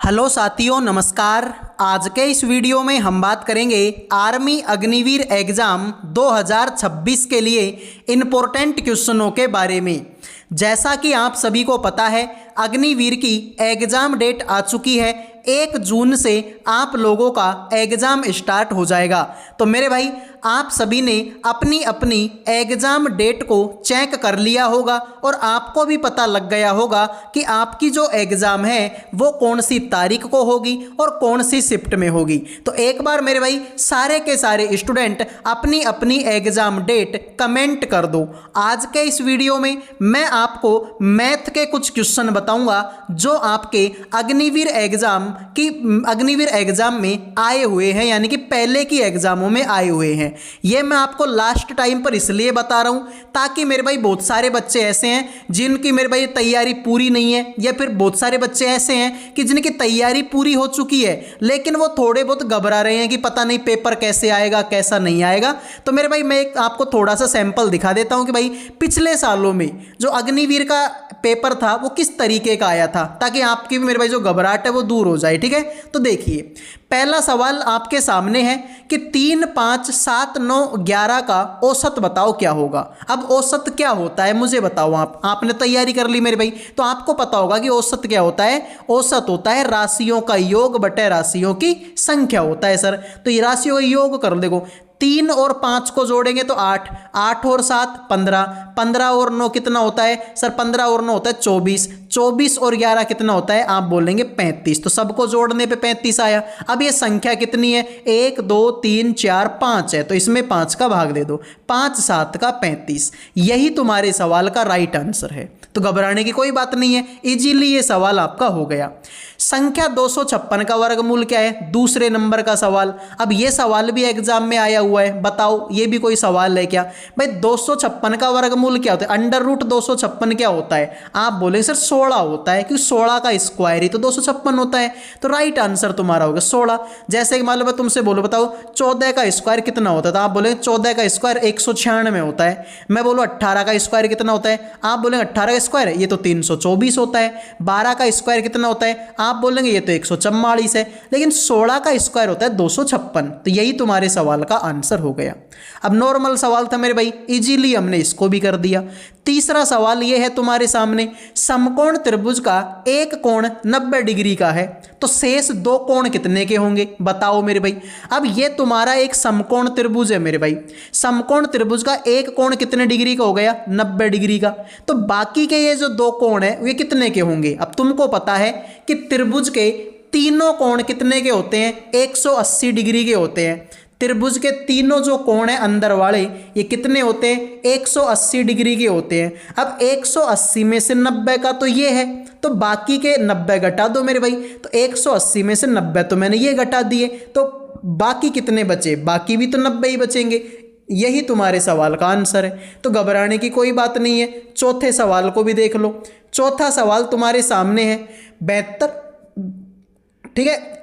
Hello साथियों, नमस्कार। आज के इस वीडियो में हम बात करेंगे आर्मी अग्निवीर एग्ज़ाम 2026 के लिए इम्पोर्टेंट क्वेश्चनों के बारे में। जैसा कि आप सभी को पता है, अग्निवीर की एग्ज़ाम डेट आ चुकी है। 1 जून से आप लोगों का एग्ज़ाम स्टार्ट हो जाएगा। तो मेरे भाई, आप सभी ने अपनी अपनी एग्ज़ाम डेट को चेक कर लिया होगा और आपको भी पता लग गया होगा कि आपकी जो एग्ज़ाम है वो कौन सी तारीख को होगी और कौन सी शिफ्ट में होगी। तो एक बार मेरे भाई सारे के सारे स्टूडेंट अपनी अपनी एग्ज़ाम डेट कमेंट कर दो। आज के इस वीडियो में मैं आपको मैथ के कुछ क्वेश्चन बताऊंगा जो आपके अग्निवीर एग्ज़ाम में आए हुए हैं, यानी कि पहले की एग्ज़ामों में आए हुए हैं। ये मैं आपको लास्ट टाइम पर इसलिए बता रहा हूँ ताकि मेरे भाई बहुत सारे बच्चे ऐसे हैं जिनकी मेरे भाई तैयारी पूरी नहीं है, या फिर बहुत सारे बच्चे ऐसे हैं कि जिनकी तैयारी पूरी हो चुकी है लेकिन वो थोड़े बहुत घबरा रहे हैं कि पता नहीं पेपर कैसे आएगा कैसा नहीं आएगा। तो मेरे भाई मैं आपको थोड़ा सा सैंपल दिखा देता हूँ कि भाई पिछले सालों में जो अग्निवीर का पेपर था वो किस तरीके का आया था, ताकि आपकी भी मेरे भाई जो घबराहट है वो दूर हो जाए। ठीक है, तो देखिए पहला सवाल आपके सामने है कि 3, 5, 7, 9, 11 का औसत बताओ क्या होगा। अब औसत क्या होता है मुझे बताओ। आपने तैयारी कर ली मेरे भाई, तो आपको पता होगा कि औसत क्या होता है। औसत होता है राशियों का योग बटे राशियों की संख्या होता है सर। तो ये राशियों का योग कर देखो, 3 और 5 को जोड़ेंगे तो 8, 8 और 7 15, 15 और 9 कितना होता है सर? 15 और 9 होता है 24, 24 और 11 कितना होता है? आप बोलेंगे 35। तो सबको जोड़ने पे 35 आया। अब ये संख्या कितनी है? 1, 2, 3, 4, 5 है, तो इसमें 5 का भाग दे दो। 5, 7 का 35। यही तुम्हारे सवाल का राइट आंसर है। तो घबराने की कोई बात नहीं है, इजीली ये सवाल आपका हो गया। संख्या 256 का वर्गमूल क्या है? दूसरे नंबर का सवाल। अब ये सवाल भी एग्जाम में आया हुआ है, बताओ ये भी कोई सवाल है क्या भाई? 256 का वर्गमूल क्या होता है? अंडर रूट 256 क्या होता है? आप बोले सर 16 होता है, क्योंकि 16 का स्क्वायर ही तो 256 होता है। तो राइट आंसर तुम्हारा होगा 16। जैसे कि मान लो मैं तुमसे बोलो बताओ 14 का स्क्वायर कितना होता है, तो आप बोले 14 का स्क्वायर 196 होता है। मैं बोलो 18 का स्क्वायर कितना होता है, आप बोलेंगे 18 का स्क्वायर ये तो 324 होता है। 12 का स्क्वायर कितना होता है, आप बोलेंगे ये तो 144 है। लेकिन 16 का स्क्वायर होता है 256। तो यही तुम्हारे सवाल का आंसर हो गया। अब नॉर्मल सवाल था मेरे भाई, इजीली हमने इसको भी कर दिया। तीसरा सवाल ये है तुम्हारे सामने, समकोण त्रिभुज का एक कोण 90 डिग्री का है, तो शेष 2 कोण कितने के होंगे बताओ मेरे भाई। अब ये तुम्हारा एक समकोण त्रिभुज है मेरे भाई। समकोण त्रिभुज का एक कोण कितने डिग्री का हो गया? 90 डिग्री का। तो बाकी के ये जो 2 कोण है ये कितने के होंगे? अब तुमको पता है कि त्रिभुज के तीनों कोण कितने के होते हैं? 180 डिग्री के होते हैं। त्रिभुज के तीनों जो कोण है अंदर वाले ये कितने होते हैं? 180 डिग्री के होते हैं। अब 180 में से 90 का तो ये है, तो बाकी के 90 घटा दो मेरे भाई। तो 180 में से 90 तो मैंने ये घटा दिए, तो बाकी कितने बचे? बाकी भी तो 90 ही बचेंगे। यही तुम्हारे सवाल का आंसर है। तो घबराने की कोई बात नहीं है। चौथे सवाल को भी देख लो। चौथा सवाल तुम्हारे सामने है 72, ठीक है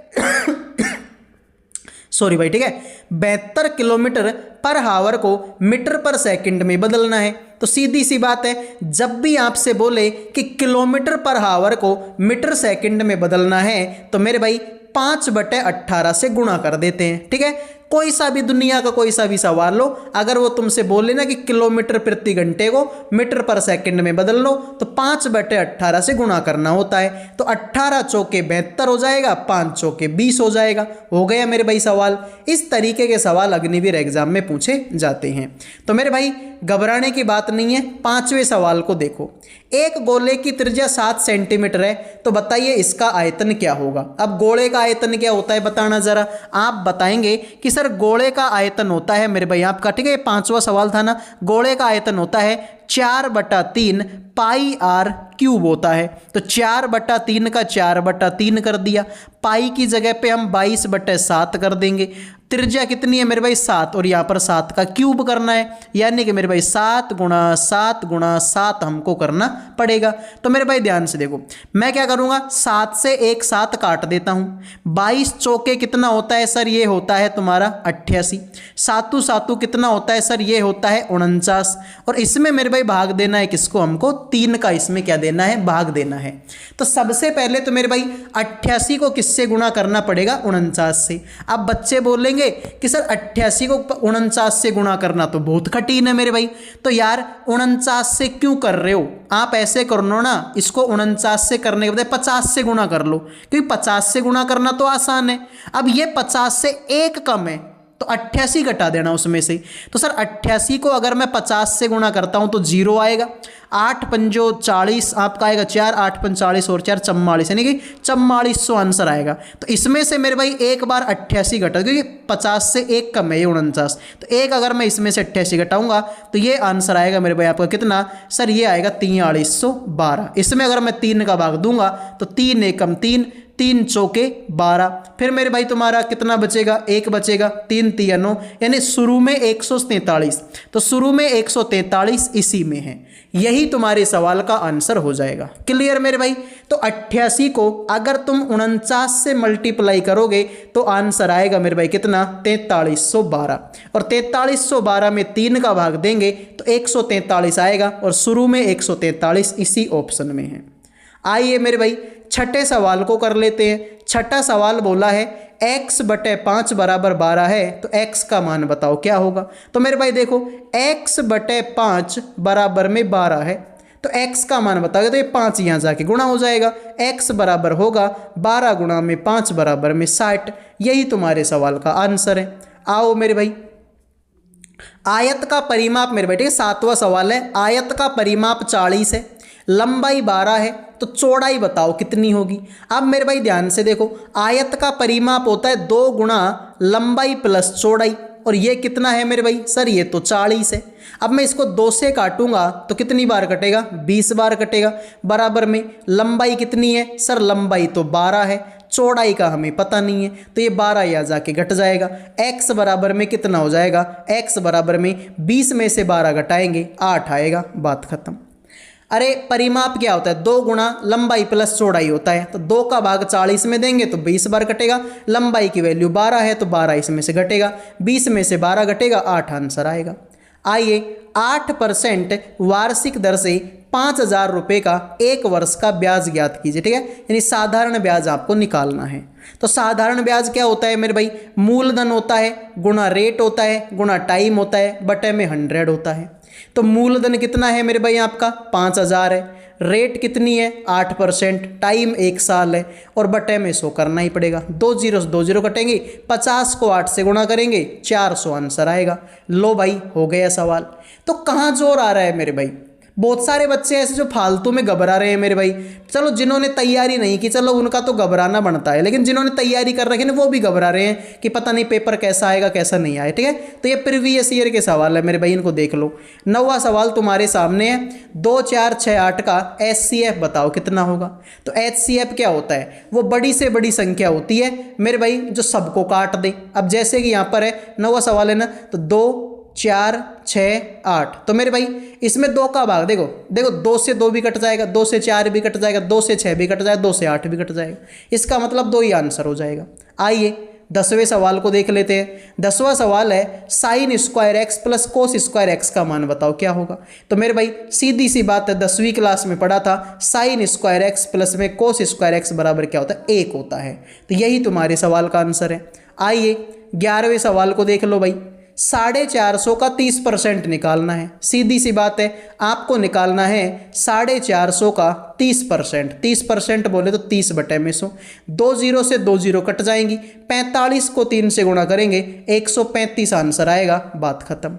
सॉरी भाई, ठीक है, 72 किलोमीटर पर हावर को मीटर पर सेकंड में बदलना है। तो सीधी सी बात है, जब भी आपसे बोले कि किलोमीटर पर हावर को मीटर सेकंड में बदलना है तो मेरे भाई 5/18 से गुणा कर देते हैं। ठीक है, कोई सा भी दुनिया का कोई सा भी सवाल लो, अगर वो तुमसे बोले ना कि किलोमीटर प्रति घंटे को मीटर पर सेकंड में बदल लो तो 5/18 से गुणा करना होता है। तो 18 चौके 72 हो जाएगा, 5 चौके 20 हो जाएगा। हो गया मेरे भाई सवाल। इस तरीके के सवाल अग्निवीर एग्जाम में पूछे जाते हैं। तो मेरे भाई घबराने की बात नहीं है। 5वें सवाल को देखो, एक गोले की त्रिज्या 7 सेंटीमीटर है, तो बताइए इसका आयतन क्या होगा। अब गोले का आयतन क्या होता है बताना जरा। आप बताएंगे कि सर गोले का आयतन होता है मेरे भाई आपका, ठीक है, 5वां सवाल था ना, गोले का आयतन होता है 4/3 पाई आर क्यूब होता है। तो 4/3 का 4/3 कर दिया, पाई की जगह पे हम 22/7 कर देंगे। त्रिज्या कितनी है मेरे भाई 7, और यहाँ पर 7 का क्यूब करना है, यानी कि मेरे भाई 7 गुणा 7 गुणा 7 हमको करना पड़ेगा। तो मेरे भाई ध्यान से देखो, मैं क्या करूँगा, 7 से एक 7 काट देता हूँ। 22 चौके कितना होता है सर, ये होता है तुम्हारा 88। 7 7 कितना होता है सर, ये होता है 49। और इसमें मेरे भाई भाग देना है किसको, हमको 3 का इसमें क्या देना है, भाग देना है। तो सबसे पहले तो मेरे भाई 88 को किससे गुणा करना पड़ेगा, 49 से। अब बच्चे बोलेंगे कि सर 88 को 49 से गुणा करना तो बहुत कठिन है मेरे भाई। तो यार 49 से क्यों कर रहे हो, आप ऐसे कर लो ना, इसको 49 से करने के बजाय 50 से गुणा कर लो, क्योंकि 50 से गुणा करना तो आसान है। अब ये 50 से एक कम है तो 88 घटा देना उसमें से। तो सर 88 को अगर मैं 50 से गुणा करता हूं तो 0 आएगा। 8 पंजो 40 आपका आएगा 4, 8 पंज 40 और 4 44, यानी कि 4400 आंसर आएगा। तो इसमें से मेरे भाई एक बार 88 घटा, क्योंकि 50 से एक कम है ये 49, तो एक अगर मैं इसमें से 88 घटाऊंगा तो ये आंसर आएगा मेरे भाई आपका कितना सर, ये आएगा 4312। इसमें अगर मैं 3 का भाग दूंगा तो 3 एकम 3, 3 चौके 12, फिर मेरे भाई तुम्हारा कितना बचेगा, 1 बचेगा, 3 3 9, यानी शुरू में 143। तो शुरू में 143 इसी में है, यही तुम्हारे सवाल का आंसर हो जाएगा। क्लियर मेरे भाई। तो 88 को अगर तुम 49 से मल्टीप्लाई करोगे तो आंसर आएगा मेरे भाई कितना, 4312। और 4312 में 3 का भाग देंगे तो 143 आएगा, और शुरू में 143 इसी ऑप्शन में है। आइए मेरे भाई छठे सवाल को कर लेते हैं। छठा सवाल बोला है x/5 बराबर 12 है, तो x का मान बताओ क्या होगा। तो मेरे भाई देखो, x/5 बराबर में 12 है, तो x का मान बताओगे तो ये 5 यहाँ जाके गुणा हो जाएगा। x बराबर होगा 12 गुणा में 5 बराबर में 60। यही तुम्हारे सवाल का आंसर है। आओ मेरे भाई, आयत का परिमाप मेरे बेटे 7वां सवाल है। आयत का परिमाप 40 है, लंबाई 12 है, तो चौड़ाई बताओ कितनी होगी। अब मेरे भाई ध्यान से देखो, आयत का परिमाप होता है 2 गुणा लंबाई प्लस चौड़ाई, और ये कितना है मेरे भाई सर, ये तो 40 है। अब मैं इसको 2 से काटूंगा तो कितनी बार कटेगा, 20 बार कटेगा। बराबर में लंबाई कितनी है सर, लंबाई तो 12 है, चौड़ाई का हमें पता नहीं है, तो ये 12 यहाँ जाके घट जाएगा। x बराबर में कितना हो जाएगा, x बराबर में 20 में से 12 घटाएंगे 8 आएगा, बात खत्म। अरे परिमाप क्या होता है, 2 गुणा लंबाई प्लस चौड़ाई होता है, तो 2 का भाग 40 में देंगे तो 20 बार कटेगा। लंबाई की वैल्यू 12 है तो 12 इसमें से घटेगा, 20 में से 12 घटेगा, 8 आंसर आएगा। आइए 8% वार्षिक दर से 5000 रुपये का 1 वर्ष का ब्याज ज्ञात कीजिए। ठीक है, यानी साधारण ब्याज आपको निकालना है। तो साधारण ब्याज क्या होता है मेरे भाई, मूलधन होता है गुणा रेट होता है गुणा टाइम होता है, बटे में 100 होता है। तो मूलधन कितना है मेरे भाई आपका 5000 है, रेट कितनी है 8%, टाइम 1 साल है, और बटे में 100 करना ही पड़ेगा। 2 जीरो से 2 जीरो कटेंगे, 50 को 8 से गुणा करेंगे 400 आंसर आएगा। लो भाई हो गया सवाल। तो कहाँ जोर आ रहा है मेरे भाई, बहुत सारे बच्चे ऐसे जो फालतू में घबरा रहे हैं मेरे भाई। चलो जिन्होंने तैयारी नहीं की, चलो उनका तो घबराना बनता है, लेकिन जिन्होंने तैयारी कर रखी है वो भी घबरा रहे हैं कि पता नहीं पेपर कैसा आएगा कैसा नहीं आए। ठीक है, तो ये प्रीवियस ईयर के सवाल है मेरे भाई, इनको देख लो। 9वां सवाल तुम्हारे सामने है, 2 4 6 8 का HCF बताओ कितना होगा। तो HCF क्या होता है, वो बड़ी से बड़ी संख्या होती है मेरे भाई जो सबको काट दे। अब जैसे कि यहाँ पर है 9वां सवाल है ना, तो 2 4 6 8, तो मेरे भाई इसमें 2 का भाग देखो, 2 से 2 भी कट जाएगा, 2 से 4 भी कट जाएगा, 2 से 6 भी कट जाएगा, 2 से 8 भी कट जाएगा, इसका मतलब 2 ही आंसर हो जाएगा। आइए 10वें सवाल को देख लेते हैं। 10वां सवाल है sin square x plus cos square x का मान बताओ क्या होगा। तो मेरे भाई सीधी सी बात है, 10वीं क्लास में पढ़ा था, sin स्क्वायर एक्स प्लस में कोस स्क्वायर एक्स बराबर क्या होता है, 1 होता है। तो यही तुम्हारे सवाल का आंसर है। आइए 11वें सवाल को देख लो भाई, 450 का 30% निकालना है। सीधी सी बात है, आपको निकालना है 450 का 30%। 30% बोले तो 30 बटे में 100, 2 जीरो से 2 जीरो कट जाएंगी, 45 को 3 से गुणा करेंगे 135 आंसर आएगा, बात खत्म।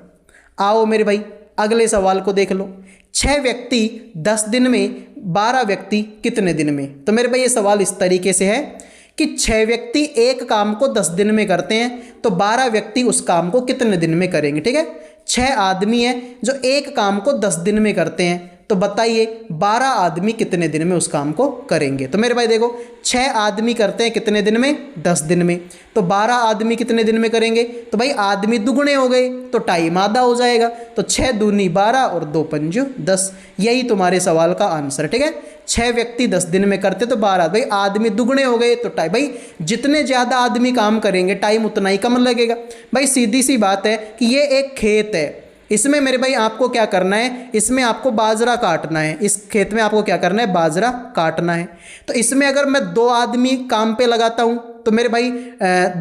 आओ मेरे भाई अगले सवाल को देख लो, 6 व्यक्ति 10 दिन में, 12 व्यक्ति कितने दिन में। तो मेरे भाई ये सवाल इस तरीके से है कि 6 व्यक्ति एक काम को 10 दिन में करते हैं, तो 12 व्यक्ति उस काम को कितने दिन में करेंगे। ठीक है, 6 आदमी हैं जो एक काम को 10 दिन में करते हैं, तो बताइए 12 आदमी कितने दिन में उस काम को करेंगे। तो मेरे भाई देखो 6 आदमी करते हैं कितने दिन में, 10 दिन में। तो 12 आदमी कितने दिन में करेंगे, तो भाई आदमी दुगने हो गए तो टाइम आधा हो जाएगा। तो 6 दूनी 12 और 2 पंजू 10, यही तुम्हारे सवाल का आंसर। ठीक है, 6 व्यक्ति 10 दिन में करते तो 12, भाई आदमी दुगने हो गए तो टाइम, भाई जितने ज़्यादा आदमी काम करेंगे टाइम उतना ही कम लगेगा। भाई सीधी सी बात है कि ये एक खेत है, इसमें मेरे भाई आपको क्या करना है, इसमें आपको बाजरा काटना है। इस खेत में आपको क्या करना है, बाजरा काटना है। तो इसमें अगर मैं 2 आदमी काम पे लगाता हूँ तो मेरे भाई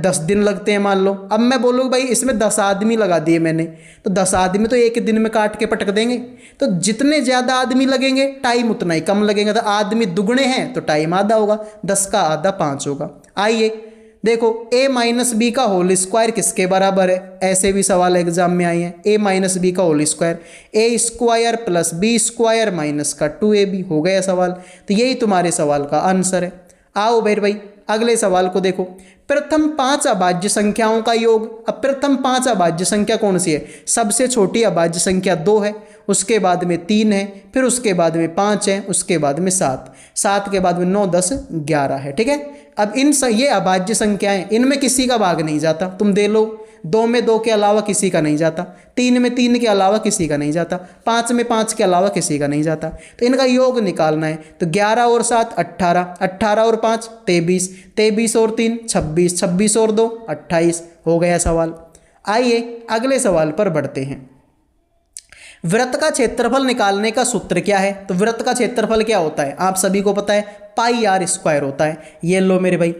10 दिन लगते हैं मान लो। अब मैं बोलूँ भाई इसमें 10 आदमी लगा दिए मैंने, तो 10 आदमी तो एक दिन में काट के पटक देंगे। तो जितने ज़्यादा आदमी लगेंगे टाइम उतना ही कम लगेगा। तो आदमी दुगने हैं तो टाइम आधा होगा, 10 का आधा 5 होगा। आइए देखो a माइनस बी का होल स्क्वायर किसके बराबर है, ऐसे भी सवाल एग्जाम में आए हैं। a माइनस बी का whole square, a square plus B square minus का 2ab हो गया सवाल। तो यही तुम्हारे सवाल का आंसर है। आओ भाई अगले सवाल को देखो। प्रथम 5 अभाज्य संख्याओं का योग। अब प्रथम 5 अभाज्य संख्या कौन सी है, सबसे छोटी अभाज्य संख्या 2 है, उसके बाद में 3 है, फिर उसके बाद में 5 है, उसके बाद में 7 के बाद में 9 10 11 है। ठीक है, अब ये अभाज्य संख्याएं, इनमें किसी का भाग नहीं जाता, तुम दे लो। 2 में 2 के अलावा किसी का नहीं जाता, 3 में 3 के अलावा किसी का नहीं जाता, 5 में 5 के अलावा किसी का नहीं जाता। तो इनका योग निकालना है। तो 11 और 7 18, 18 और 5 23, 23 और 3 26, 26 और 2 28 हो गया सवाल। आइए अगले सवाल पर बढ़ते हैं। वृत्त का क्षेत्रफल निकालने का सूत्र क्या है। तो वृत्त का क्षेत्रफल क्या होता है, आप सभी को पता है, पाई आर स्क्वायर होता है। ये लो मेरे भाई,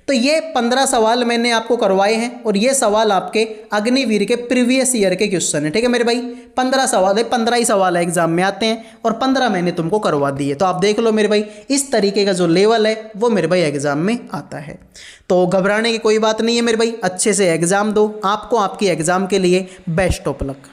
तो ये 15 सवाल मैंने आपको करवाए हैं और ये सवाल आपके अग्निवीर के प्रीवियस ईयर के क्वेश्चन है। ठीक है मेरे भाई, 15 सवाल है, 15 ही सवाल एग्जाम में आते हैं और 15 मैंने तुमको करवा दिए। तो आप देख लो मेरे भाई, इस तरीके का जो लेवल है वो मेरे भाई एग्जाम में आता है। तो घबराने की कोई बात नहीं है मेरे भाई, अच्छे से एग्जाम दो। आपको आपकी एग्जाम के लिए बेस्ट ऑफ लक।